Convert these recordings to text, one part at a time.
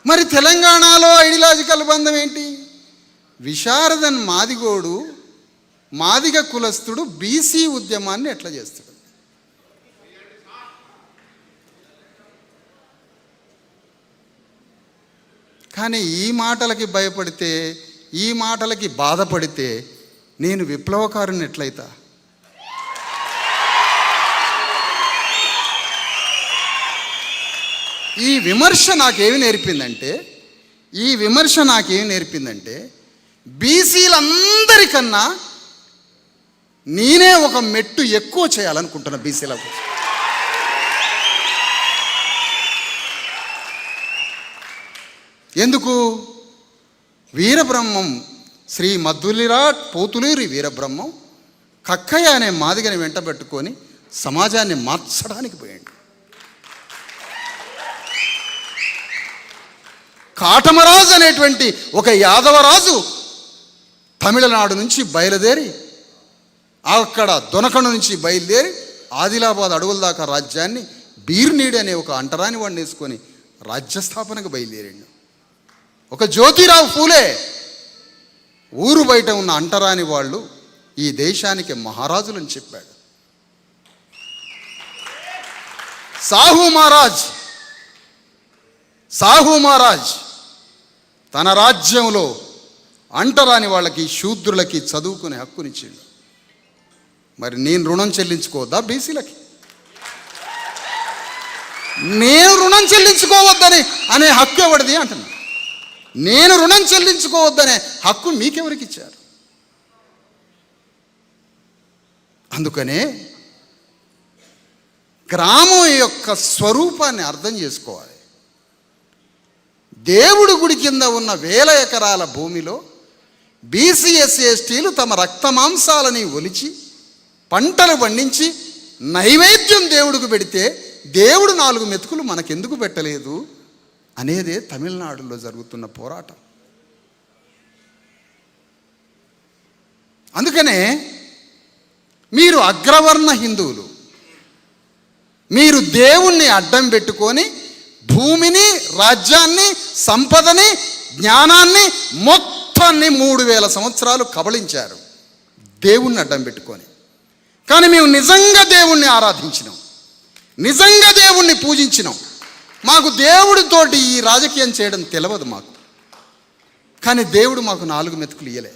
మరి తెలంగాణలో ఐడియాలజికల్ బంధం ఏంటి? విశారదన్ మాదిగోడు, మాదిగ కులస్థుడు బీసీ ఉద్యమాన్ని ఎట్లా చేస్తాడు? కానీ ఈ మాటలకి భయపడితే, ఈ మాటలకి బాధపడితే నేను విప్లవకారుని ఎట్లయితా? ఈ విమర్శ నాకేమి నేర్పిందంటే బీసీలందరికన్నా నేనే ఒక మెట్టు ఎక్కువ చేయాలనుకుంటున్నా బీసీలకు. ఎందుకు? వీరబ్రహ్మం శ్రీ మద్దులిరాట్ పోతులూరి వీరబ్రహ్మం కక్కయ్య అనే మాదిగని వెంట పెట్టుకొని సమాజాన్ని మార్చడానికి పోయాడు. కాటమరాజు అనేటువంటి ఒక యాదవరాజు తమిళనాడు నుంచి బయలుదేరి, అక్కడ దొనకండు నుంచి బయలుదేరి ఆదిలాబాద్ అడవుల దాకా రాజ్యాన్ని బీర్నీడి అనే ఒక అంటరాని వాడిని వేసుకొని రాజ్యస్థాపనకు బయలుదేరాడు. ఒక జ్యోతిరావు ఫూలే ఊరు బయట ఉన్న అంటరాని వాళ్ళు ఈ దేశానికి మహారాజులని చెప్పాడు. సాహు మహారాజ్ తన రాజ్యంలో అంటరాని వాళ్ళకి, శూద్రులకి చదువుకునే హక్కునిచ్చిండు. మరి నేను రుణం చెల్లించుకోవద్దా బీసీలకి? నేను రుణం చెల్లించుకోవద్దని అనే హక్కు ఎవరిది అంటున్నా. నేను రుణం చెల్లించుకోవద్దనే హక్కు మీకెవరికి ఇచ్చారు? అందుకనే గ్రామం యొక్క స్వరూపాన్ని అర్థం చేసుకోవాలి. దేవుడి గుడి కింద ఉన్న వేల ఎకరాల భూమిలో బీసీ ఎస్సీ ఎస్టీలు తమ రక్తమాంసాలని ఒలిచి పంటలు పండించి నైవేద్యం దేవుడికి పెడితే దేవుడు 4 మెతుకులు మనకెందుకు పెట్టలేదు అనేదే తమిళనాడులో జరుగుతున్న పోరాటం. అందుకనే మీరు అగ్రవర్ణ హిందువులు, మీరు దేవుణ్ణి అడ్డం పెట్టుకొని భూమిని, రాజ్యాన్ని, సంపదని, జ్ఞానాన్ని మొత్తాన్ని 3000 సంవత్సరాలు కబళించారు దేవుణ్ణి అడ్డం పెట్టుకొని. కానీ మేము నిజంగా దేవుణ్ణి ఆరాధించినాం, నిజంగా దేవుణ్ణి పూజించినాం. మాకు దేవుడితోటి ఈ రాజకీయం చేయడం తెలియదు మాకు. కానీ దేవుడు మాకు 4 మెతుకులు ఇయ్యలే.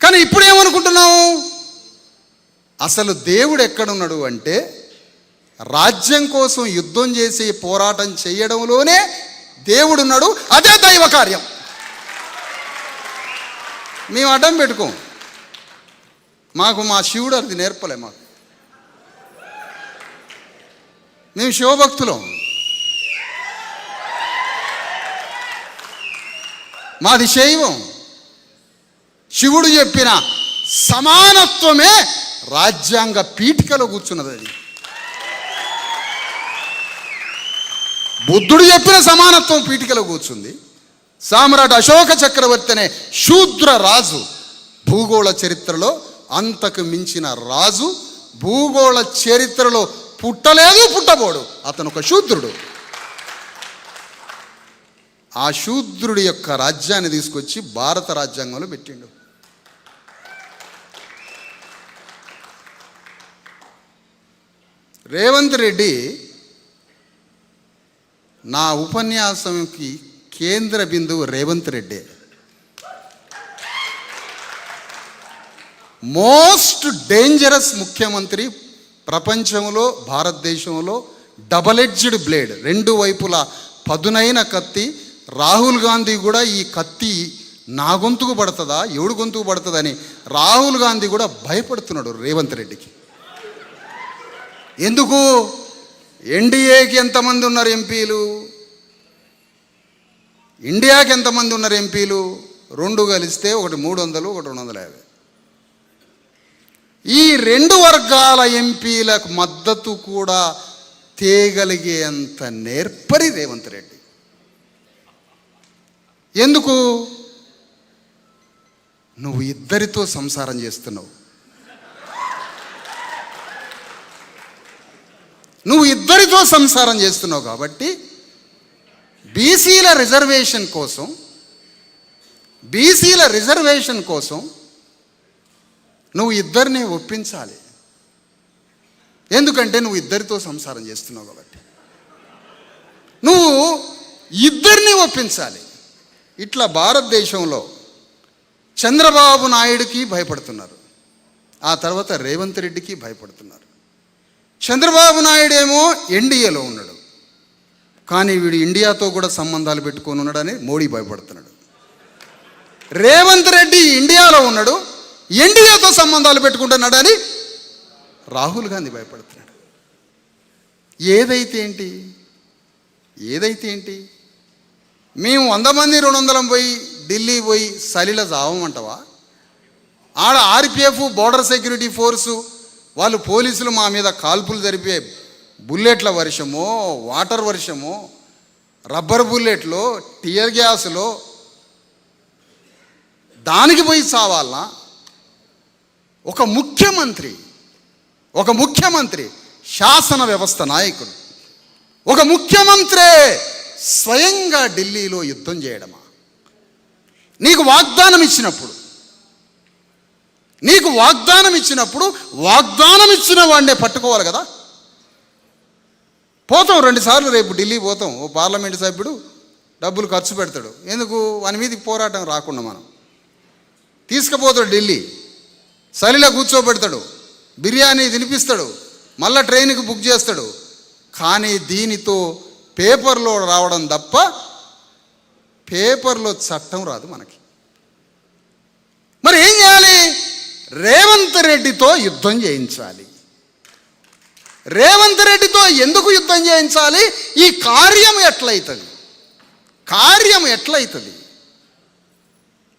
కానీ ఇప్పుడు ఏమనుకుంటున్నాము? అసలు దేవుడు ఎక్కడున్నాడు అంటే రాజ్యం కోసం యుద్ధం చేసి పోరాటం చేయడంలోనే దేవుడున్నాడు. అదే దైవ కార్యం. మేము అడ్డం పెట్టుకోం. మాకు మా శివుడు అది నేర్పలే. మేము శివభక్తులం. మాది శైవం. శివుడు చెప్పిన సమానత్వమే రాజ్యాంగ పీఠికలో కూర్చున్నది. అది బుద్ధుడు చెప్పిన సమానత్వం పీఠికలో కూర్చుంది. సామ్రాట్ అశోక చక్రవర్తి అనే శూద్ర రాజు భూగోళ చరిత్రలో అంతకు మించిన రాజు భూగోళ చరిత్రలో పుట్టలేదు, పుట్టబోడు. అతను ఒక శూద్రుడు. ఆ శూద్రుడి యొక్క రాజ్యాన్ని తీసుకొచ్చి భారత రాజ్యాంగంలో పెట్టిండు. రేవంత్ రెడ్డి నా ఉపన్యాసంకి కేంద్ర బిందువు రేవంత్ రెడ్డి. మోస్ట్ డేంజరస్ ముఖ్యమంత్రి ప్రపంచంలో, భారతదేశంలో. డబల్ ఎడ్జ్డ్ బ్లేడ్, 2 వైపులా పదునైన కత్తి. రాహుల్ గాంధీ కూడా ఈ కత్తి నా గొంతుకు పడుతుందా, ఎవడు గొంతుకు పడుతుందని రాహుల్ గాంధీ కూడా భయపడుతున్నాడు రేవంత్ రెడ్డికి. ఎందుకు? ఎన్డీఏకి ఎంతమంది ఉన్నారు ఎంపీలు? ఇండియాకి ఎంతమంది ఉన్నారు ఎంపీలు? 2 కలిస్తే ఒకటి 300, ఒకటి 250. ఈ 2 వర్గాల ఎంపీలకు మద్దతు కూడా తేగలిగేంత నేర్పరి రేవంత్ రెడ్డి. ఎందుకు? నువ్వు ఇద్దరితో సంసారం చేస్తున్నావు. నువ్వు ఇద్దరితో సంసారం చేస్తున్నావు కాబట్టి బీసీల రిజర్వేషన్ కోసం నువ్వు ఇద్దరిని ఒప్పించాలి. ఎందుకంటే నువ్వు ఇద్దరితో సంసారం చేస్తున్నావు కాబట్టి నువ్వు ఇద్దరిని ఒప్పించాలి. ఇట్లా భారతదేశంలో చంద్రబాబు నాయుడుకి భయపడుతున్నారు, ఆ తర్వాత రేవంత్ రెడ్డికి భయపడుతున్నారు. చంద్రబాబు నాయుడు ఏమో ఎన్డీఏలో ఉన్నాడు, కానీ వీడు ఇండియాతో కూడా సంబంధాలు పెట్టుకొని ఉన్నాడని మోడీ భయపడుతున్నాడు. రేవంత్ రెడ్డి ఇండియాలో ఉన్నాడు, ఎన్డీఏతో సంబంధాలు పెట్టుకుంటున్నాడని రాహుల్ గాంధీ భయపడుతున్నాడు. ఏదైతే ఏంటి మేము 100 మంది 200 పోయి ఢిల్లీ పోయి సలిల జావమంటావా? ఆడ ఆర్పిఎఫ్ బోర్డర్ సెక్యూరిటీ ఫోర్సు వాళ్ళు పోలీసులు మా మీద కాల్పులు జరిపే బుల్లెట్ల వర్షమో, వాటర్ వర్షమో, రబ్బర్ బుల్లెట్లో, టియర్ గ్యాసులో దానికి పోయి చావాలనా? ఒక ముఖ్యమంత్రి శాసన వ్యవస్థ నాయకుడు, ఒక ముఖ్యమంత్రి స్వయంగా ఢిల్లీలో యుద్ధం చేయడమా? నీకు వాగ్దానం ఇచ్చినప్పుడు వాడినే పట్టుకోవాలి కదా. పోతాం 2 సార్లు, రేపు ఢిల్లీ పోతాం. ఓ పార్లమెంటు సభ్యుడు డబ్బులు ఖర్చు పెడతాడు, ఎందుకు? వాని మీదకి పోరాటం రాకుండా మనం తీసుకుపోతాడు ఢిల్లీ, సలిలో కూర్చోబెడతాడు, బిర్యానీ తినిపిస్తాడు, మళ్ళీ ట్రైన్కి బుక్ చేస్తాడు. కానీ దీనితో పేపర్లో రావడం తప్ప పేపర్లో చట్టం రాదు మనకి. మరి ఏం చేయాలి? రేవంత్ రెడ్డితో యుద్ధం చేయించాలి. రేవంత్ రెడ్డితో ఎందుకు యుద్ధం చేయించాలి? ఈ కార్యం ఎట్లయితుంది?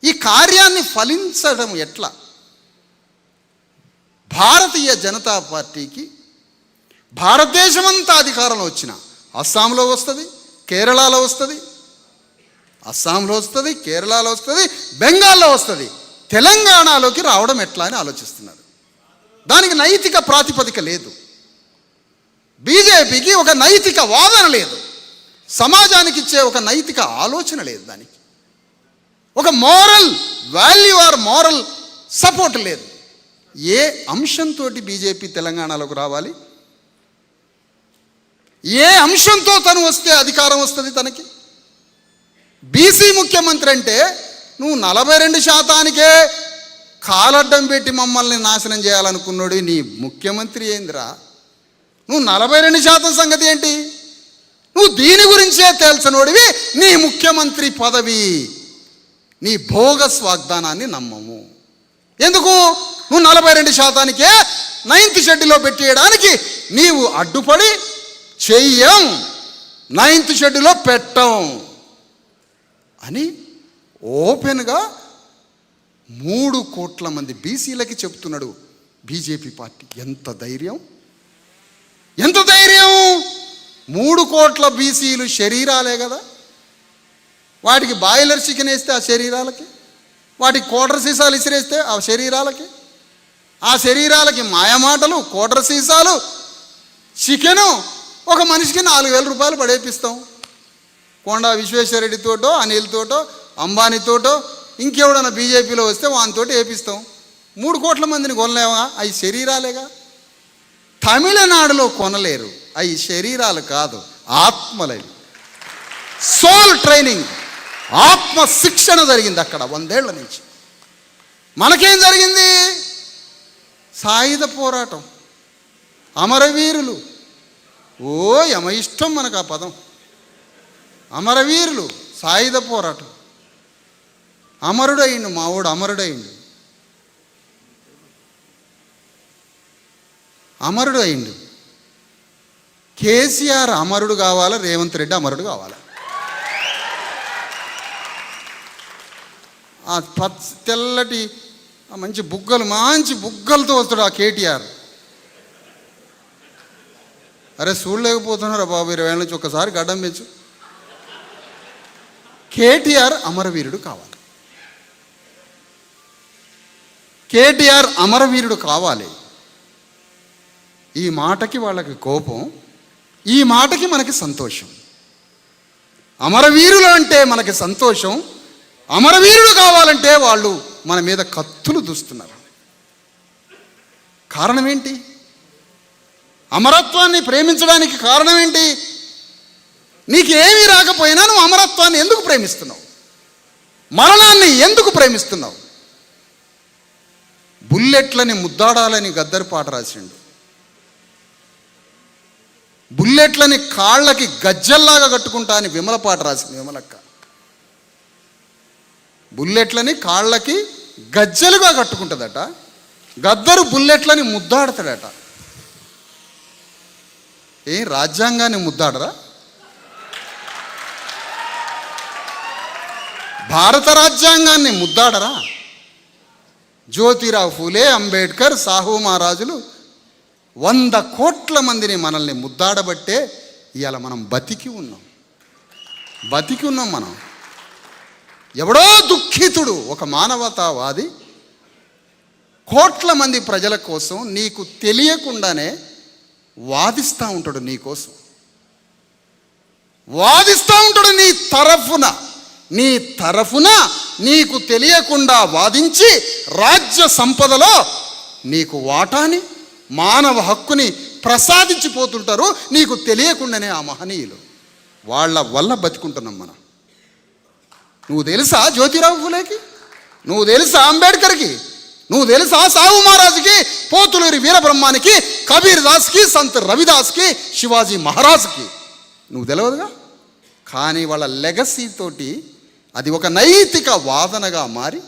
ఈ కార్యాన్ని ఫలించడం ఎట్లా? భారతీయ జనతా పార్టీకి భారతదేశమంతా అధికారంలో వచ్చిన అస్సాంలో వస్తుంది, కేరళలో వస్తుంది, బెంగాల్లో వస్తుంది, తెలంగాణలోకి రావడం ఎట్లా అని ఆలోచిస్తున్నారు. దానికి నైతిక ప్రాతిపదిక లేదు. బీజేపీకి ఒక నైతిక వాదన లేదు, సమాజానికి ఇచ్చే ఒక నైతిక ఆలోచన లేదు, దానికి ఒక moral value or moral support లేదు. ఏ అంశంతో బీజేపీ తెలంగాణలోకి రావాలి? ఏ అంశంతో తను వస్తే అధికారం వస్తుంది తనకి? బీసీ ముఖ్యమంత్రి అంటే నువ్వు 42%కే కాలడ్డం పెట్టి మమ్మల్ని నాశనం చేయాలనుకున్నాడు నీ ముఖ్యమంత్రి ఏందిరా? నువ్వు 42% సంగతి ఏంటి? నువ్వు దీని గురించే తేల్చనోడివి. నీ ముఖ్యమంత్రి పదవి, నీ భోగస్ వాగ్దానాన్ని నమ్మము. ఎందుకు? నువ్వు 42%కే 9th షెడ్యూల్లో పెట్టేయడానికి నీవు అడ్డుపడి చెయ్యం, 9th షెడ్యూల్లో పెట్టం అని ఓపెన్గా 3 కోట్ల మంది బీసీలకి చెప్తున్నాడు బీజేపీ పార్టీ. ఎంత ధైర్యం! 3 కోట్ల బీసీలు శరీరాలే కదా. వాటికి బాయిలర్ చికెన్ వేస్తే ఆ శరీరాలకి, వాటికి కోటర్ సీసాలు ఇసిరేస్తే ఆ శరీరాలకి మాయమాటలు, కోటర్ సీసాలు, చికెను, ఒక మనిషికి 4,000 రూపాయలు పడేపిస్తాం. కొండా విశ్వేశ్వరరెడ్డితోటో, అనిల్తోటో, అంబానీతోటో, ఇంకెవడన్నా బీజేపీలో వస్తే వానితోటి వేపిస్తాం. 3 కోట్ల మందిని కొనలేమా? అవి శరీరాలేగా. తమిళనాడులో కొనలేరు, అవి శరీరాలు కాదు, ఆత్మలవి. సోల్ ట్రైనింగ్, ఆత్మ శిక్షణ జరిగింది అక్కడ 100 ఏళ్ల నుంచి. మనకేం జరిగింది? సాయుధ పోరాటం, అమరవీరులు. యమ ఇష్టం మనకు ఆ పదం. అమరవీరులు, సాయుధ పోరాటం. అమరుడయిండు, మావోడు అమరుడయిండు. కేసీఆర్ అమరుడు కావాలా, రేవంత్ రెడ్డి అమరుడు కావాలా? ఆ తెల్లటి మంచి బుగ్గలతో వస్తాడు ఆ కేటీఆర్. అరే చూడలేకపోతున్నారా బాబు, 20 ఏళ్ళ నుంచి ఒక్కసారి గడ్డం పెంచు. కేటీఆర్ అమరవీరుడు కావాలి. ఈ మాటకి వాళ్ళకి కోపం, ఈ మాటకి మనకి సంతోషం. అమరవీరులు అంటే మనకి సంతోషం. అమరవీరుడు కావాలంటే వాళ్ళు మన మీద కత్తులు దూస్తున్నారు. కారణం ఏంటి? అమరత్వాన్ని ప్రేమించడానికి కారణం ఏంటి? నీకేమీ రాకపోయినా నువ్వు అమరత్వాన్ని ఎందుకు ప్రేమిస్తున్నావు? మరణాన్ని ఎందుకు ప్రేమిస్తున్నావు? బుల్లెట్లని ముద్దాడాలని గద్దర్ పాట రాసిండు. బుల్లెట్లని కాళ్ళకి గజ్జల్లాగా కట్టుకుంటా అని విమల పాట రాసింది విమలక్క. బుల్లెట్లని కాళ్ళకి గజ్జలుగా కట్టుకుంటుందట, గద్దరు బుల్లెట్లని ముద్దాడతాడట. రాజ్యాంగాన్ని ముద్దాడరా? భారత రాజ్యాంగాన్ని ముద్దాడరా? జ్యోతిరావు ఫూలే, అంబేద్కర్, సాహు మహారాజులు 100 కోట్ల మందిని మనల్ని ముద్దాడబట్టే ఇవాళ మనం బతికి ఉన్నాం. మనం. ఎవడో దుఃఖితుడు, ఒక మానవతావాది కోట్ల మంది ప్రజల కోసం నీకు తెలియకుండానే వాదిస్తూ ఉంటాడు. నీకోసం వాదిస్తూ ఉంటాడు. నీ తరఫున నీకు తెలియకుండా వాదించి రాజ్య సంపదలో నీకు వాటాని, మానవ హక్కుని ప్రసాదించిపోతుంటారు నీకు తెలియకుండానే ఆ మహనీయులు. వాళ్ళ వల్ల బతికుంటున్నాం మనం. నువ్వు తెలుసా జ్యోతిరావు ఫూలేకి? నువ్వు తెలుసా అంబేద్కర్కి? నువ్వు తెలుసా సాహు మహారాజుకి, పోతులూరి వీరబ్రహ్మానికి, కబీర్ దాస్కి, సంత్ రవిదాస్కి, శివాజీ మహారాజ్కి? నువ్వు తెలియదుగా. కానీ వాళ్ళ లెగసీతోటి అది ఒక నైతిక వాదనగా మారి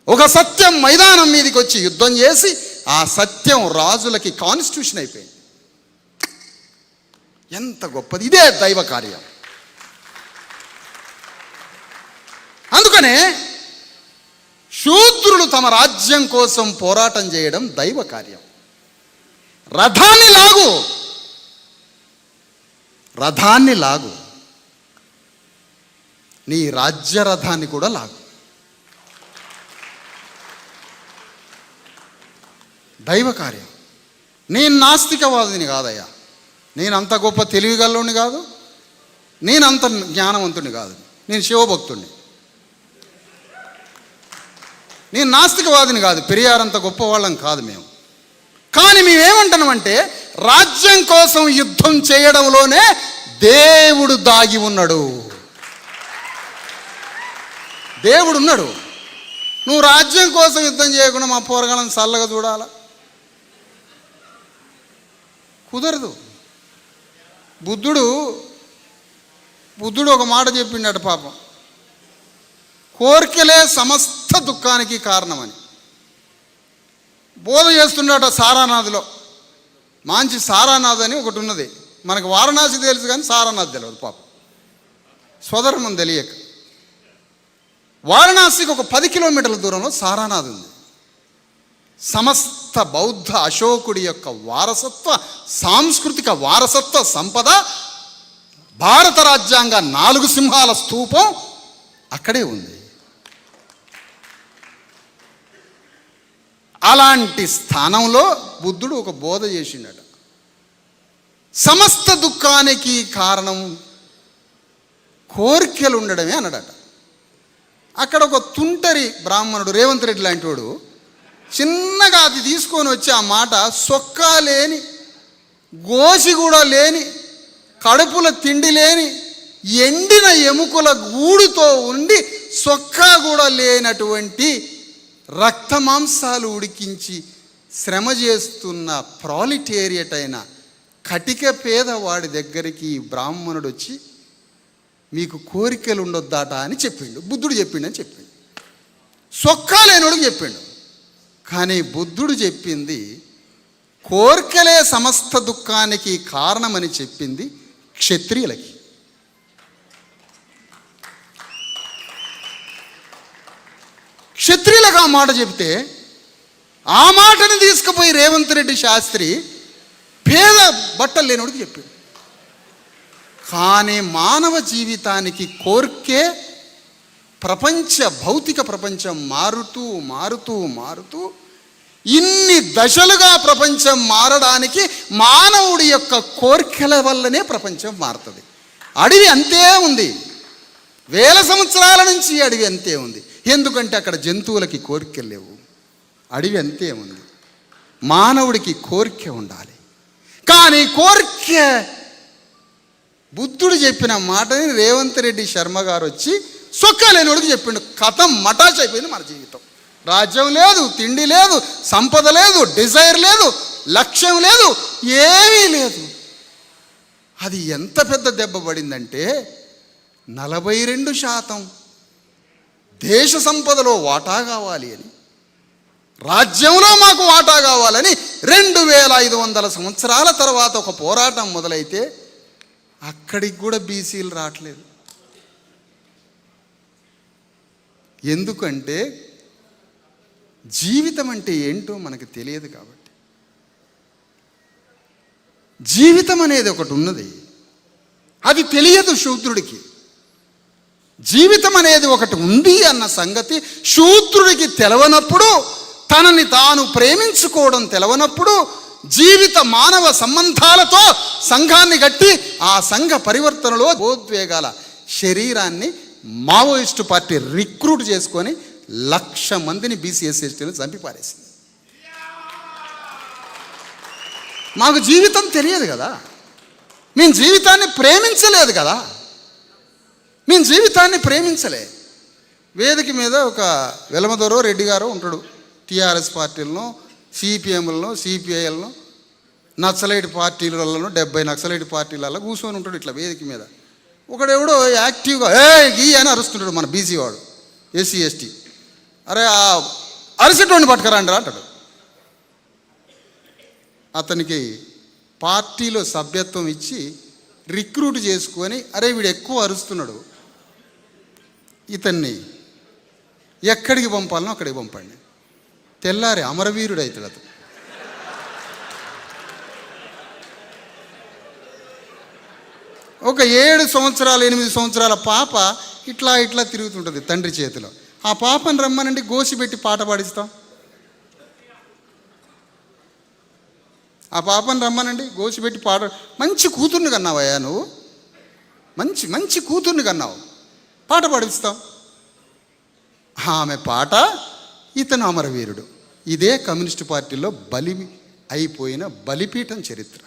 ఒక సత్యం మైదానం మీదకి వచ్చి యుద్ధం చేసి ఆ సత్యం రాజులకి కాన్స్టిట్యూషన్ అయిపోయింది. ఎంత గొప్పది! ఇదే దైవ కార్యం. అందుకనే శూద్రులు తమ రాజ్యం కోసం పోరాటం చేయడం దైవ కార్యం. రథాన్ని లాగు, నీ రాజ్య రథాన్ని కూడా లాగు. దైవ కార్యం. నేను నాస్తికవాదిని కాదయ్యా, నేను అంత గొప్ప తెలివిగల్లోని కాదు, నేను అంత జ్ఞానవంతుని కాదు, నేను శివభక్తుడిని. నేను నాస్తికవాదిని కాదు, పెరియారంత గొప్పవాళ్ళం కాదు మేము. కానీ మేమేమంటున్నామంటే రాజ్యం కోసం యుద్ధం చేయడంలోనే దేవుడు దాగి ఉన్నాడు. దేవుడు ఉన్నాడు. నువ్వు రాజ్యం కోసం యుద్ధం చేయకుండా మా పోరగాళ్ళని చల్లగా చూడాలా? కుదరదు. బుద్ధుడు ఒక మాట చెప్పిండట పాపం, కోరికలే సమస్త దుఃఖానికి కారణమని బోధ చేస్తుండట. సారానాథ్లో మంచి సారానాథ్ అని ఒకటి ఉన్నది. మనకు వారణాసి తెలుసు కానీ సారానాథ్ తెలియదు పాపం, స్వధర్మం తెలియక. వారణాసికి ఒక 10 కిలోమీటర్ల దూరంలో సారానాథ్ ఉంది. సమస్త బౌద్ధ అశోకుడి యొక్క వారసత్వ, సాంస్కృతిక వారసత్వ సంపద, భారత రాజ్యాంగ 4 సింహాల స్తూపం అక్కడే ఉంది. అలాంటి స్థానంలో బుద్ధుడు ఒక బోధ చేసిండట. సమస్త దుఃఖానికి కారణం కోరికలు ఉండడమే అన్నాడట. అక్కడ ఒక తుంటరి బ్రాహ్మణుడు, రేవంత్ రెడ్డి లాంటి వాడు, చిన్నగా అది తీసుకొని వచ్చి ఆ మాట సొక్కా లేని, గోసి కూడా లేని, కడుపుల తిండి లేని, ఎండిన ఎముకల గూడుతో ఉండి సొక్కా కూడా లేనటువంటి రక్తమాంసాలు ఉడికించి శ్రమ చేస్తున్న ప్రాలిటేరియట్ అయిన కటిక పేదవాడి దగ్గరికి బ్రాహ్మణుడు వచ్చి మీకు కోరికలు ఉండొద్దాట అని చెప్పిండు. బుద్ధుడు చెప్పిండని చెప్పిండు. సొక్కా లేనోడికి చెప్పిండు. కానీ బుద్ధుడు చెప్పింది కోరికలే సమస్త దుఃఖానికి కారణమని చెప్పింది క్షత్రియులకి. క్షత్రియులకు ఆ మాట చెప్తే ఆ మాటను తీసుకుపోయి రేవంత్ రెడ్డి శాస్త్రి పేద బట్టలు లేనోడికి చెప్పాడు. కానీ మానవ జీవితానికి కోర్కే భౌతిక ప్రపంచం మారుతూ మారుతూ మారుతూ ఇన్ని దశలుగా ప్రపంచం మారడానికి మానవుడి యొక్క కోర్కెల వల్లనే ప్రపంచం మారుతుంది. అడవి అంతే ఉంది. వేల సంవత్సరాల నుంచి అడవి అంతే ఉంది. ఎందుకంటే అక్కడ జంతువులకి కోరికలు లేవు. అడవి అంతే ఉంది. మానవుడికి కోరిక ఉండాలి. కానీ కోరిక బుద్ధుడు చెప్పిన మాటని రేవంత్ రెడ్డి శర్మ గారు వచ్చి సొక్కలేనివాడికి చెప్పిండు. కథం మటాష్ అయిపోయింది మన జీవితం. రాజ్యం లేదు, తిండి లేదు, సంపద లేదు, డిజైర్ లేదు, లక్ష్యం లేదు, ఏమీ లేదు. అది ఎంత పెద్ద దెబ్బ పడిందంటే 42% దేశ సంపదలో వాటా కావాలి అని, రాజ్యంలో మాకు వాటా కావాలని 2500 సంవత్సరాల తర్వాత ఒక పోరాటం మొదలైతే అక్కడికి కూడా బీసీలు రావట్లేదు. ఎందుకంటే జీవితం అంటే ఏంటో మనకు తెలియదు కాబట్టి. జీవితం అనేది ఒకటి ఉన్నది, అది తెలియదు శూద్రుడికి. జీవితం అనేది ఒకటి ఉంది అన్న సంగతి శూద్రుడికి తెలవనప్పుడు, తనని తాను ప్రేమించుకోవడం తెలవనప్పుడు, జీవిత మానవ సంబంధాలతో సంఘాన్ని కట్టి ఆ సంఘ పరివర్తనలో భావోద్వేగాల శరీరాన్ని మావోయిస్టు పార్టీ రిక్రూట్ చేసుకొని 1,00,000 మందిని బీసీ ఎస్సీ ఎస్టీలను చంపి పారేసింది. మాకు జీవితం తెలియదు కదా, మేము జీవితాన్ని ప్రేమించలేదు కదా, మేము జీవితాన్ని ప్రేమించలే. వేదిక మీద ఒక వెలమదొరో రెడ్డి గారో ఉంటాడు. టీఆర్ఎస్ పార్టీలను, సిపిఎంలను, సిపిఐలను, నక్సలైట్ పార్టీలలో 70 నక్సలైట్ పార్టీలలో కూర్చొని ఉంటాడు ఇట్లా వేదిక మీద. ఒకడెవడో యాక్టివ్గా ఈ అని అరుస్తుంటాడు మన బీసీ వాడు, ఎస్సీ ఎస్టీ. అరే ఆ అరిసేటోడిని పట్టుకరాండి అంటాడు. అతనికి పార్టీలో సభ్యత్వం ఇచ్చి రిక్రూట్ చేసుకొని, అరే వీడు ఎక్కువ అరుస్తున్నాడు, ఇతన్ని ఎక్కడికి పంపాలనో అక్కడికి పంపండి. తెల్లారి అమరవీరుడు అవుతాడు అతను. ఒక 7 సంవత్సరాలు 8 సంవత్సరాల పాప ఇట్లా ఇట్లా తిరుగుతుంటుంది తండ్రి చేతిలో. ఆ పాపను రమ్మనండి, గోసి పెట్టి పాట పాడిస్తాం. ఆ పాపను రమ్మనండి, గోసి పెట్టి పాట. మంచి కూతుర్ని కన్నావయ్యా నువ్వు, మంచి మంచి కూతుర్ని కన్నావు, పాట పాడిస్తాం. ఆమె పాట, ఇతను అమరవీరుడు. ఇదే కమ్యూనిస్టు పార్టీలో బలి అయిపోయిన బలిపీఠం చరిత్ర.